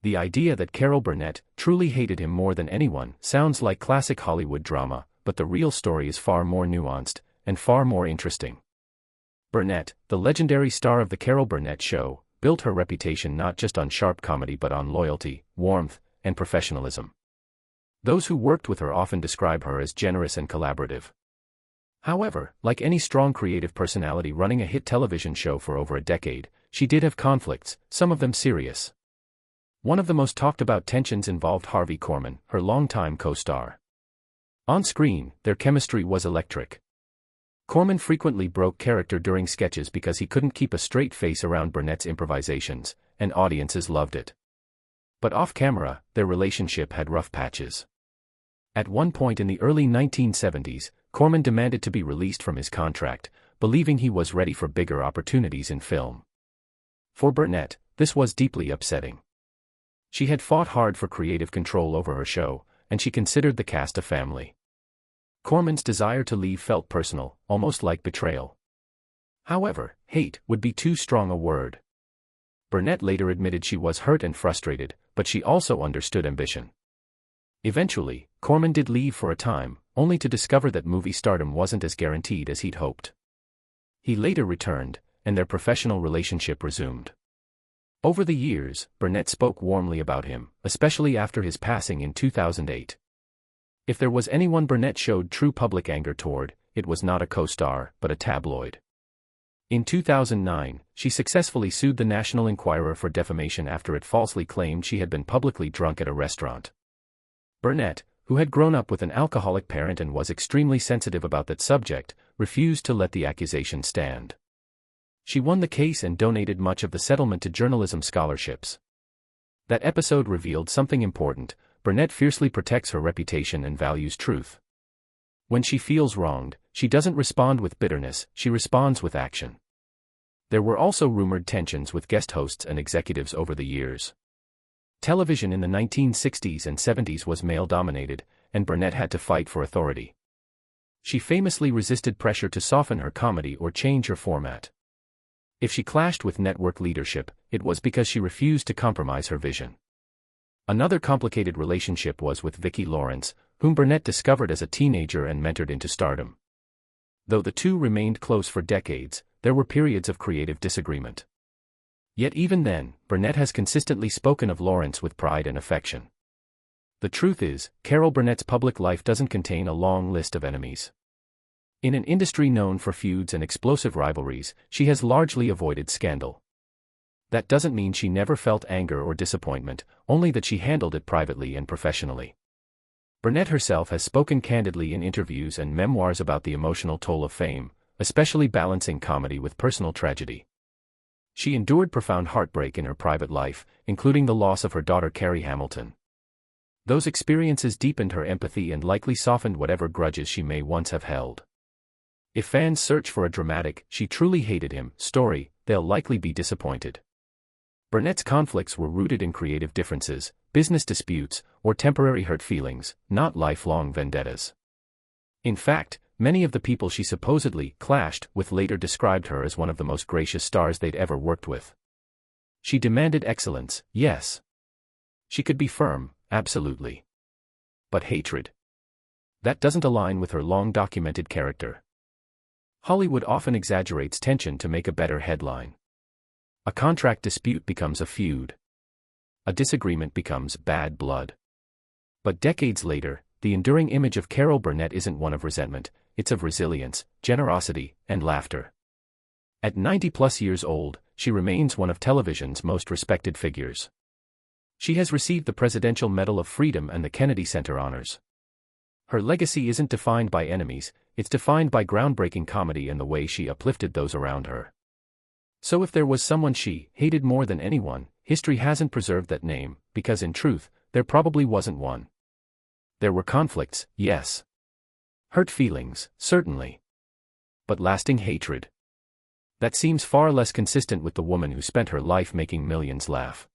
The idea that Carol Burnett truly hated him more than anyone sounds like classic Hollywood drama, but the real story is far more nuanced and far more interesting. Burnett, the legendary star of The Carol Burnett Show, built her reputation not just on sharp comedy but on loyalty, warmth, and professionalism. Those who worked with her often describe her as generous and collaborative. However, like any strong creative personality running a hit television show for over a decade, she did have conflicts, some of them serious. One of the most talked about tensions involved Harvey Korman, her longtime co-star. On screen, their chemistry was electric. Korman frequently broke character during sketches because he couldn't keep a straight face around Burnett's improvisations, and audiences loved it. But off-camera, their relationship had rough patches. At one point in the early 1970s, Korman demanded to be released from his contract, believing he was ready for bigger opportunities in film. For Burnett, this was deeply upsetting. She had fought hard for creative control over her show, and she considered the cast a family. Korman's desire to leave felt personal, almost like betrayal. However, hate would be too strong a word. Burnett later admitted she was hurt and frustrated, but she also understood ambition. Eventually, Korman did leave for a time, only to discover that movie stardom wasn't as guaranteed as he'd hoped. He later returned, and their professional relationship resumed. Over the years, Burnett spoke warmly about him, especially after his passing in 2008. If there was anyone Burnett showed true public anger toward, it was not a co-star, but a tabloid. In 2009, she successfully sued the National Enquirer for defamation after it falsely claimed she had been publicly drunk at a restaurant. Burnett, who had grown up with an alcoholic parent and was extremely sensitive about that subject, refused to let the accusation stand. She won the case and donated much of the settlement to journalism scholarships. That episode revealed something important: Burnett fiercely protects her reputation and values truth. When she feels wronged, she doesn't respond with bitterness, she responds with action. There were also rumored tensions with guest hosts and executives over the years. Television in the 1960s and 70s was male-dominated, and Burnett had to fight for authority. She famously resisted pressure to soften her comedy or change her format. If she clashed with network leadership, it was because she refused to compromise her vision. Another complicated relationship was with Vicki Lawrence, whom Burnett discovered as a teenager and mentored into stardom. Though the two remained close for decades, there were periods of creative disagreement. Yet even then, Burnett has consistently spoken of Lawrence with pride and affection. The truth is, Carol Burnett's public life doesn't contain a long list of enemies. In an industry known for feuds and explosive rivalries, she has largely avoided scandal. That doesn't mean she never felt anger or disappointment, only that she handled it privately and professionally. Burnett herself has spoken candidly in interviews and memoirs about the emotional toll of fame, especially balancing comedy with personal tragedy. She endured profound heartbreak in her private life, including the loss of her daughter Carrie Hamilton. Those experiences deepened her empathy and likely softened whatever grudges she may once have held. If fans search for a dramatic, "she truly hated him" story, they'll likely be disappointed. Burnett's conflicts were rooted in creative differences, business disputes, or temporary hurt feelings, not lifelong vendettas. In fact, many of the people she supposedly clashed with later described her as one of the most gracious stars they'd ever worked with. She demanded excellence, yes. She could be firm, absolutely. But hatred? That doesn't align with her long-documented character. Hollywood often exaggerates tension to make a better headline. A contract dispute becomes a feud. A disagreement becomes bad blood. But decades later, the enduring image of Carol Burnett isn't one of resentment, it's of resilience, generosity, and laughter. At 90+ years old, she remains one of television's most respected figures. She has received the Presidential Medal of Freedom and the Kennedy Center honors. Her legacy isn't defined by enemies, it's defined by groundbreaking comedy and the way she uplifted those around her. So if there was someone she hated more than anyone, history hasn't preserved that name, because in truth, there probably wasn't one. There were conflicts, yes. Hurt feelings, certainly. But lasting hatred? That seems far less consistent with the woman who spent her life making millions laugh.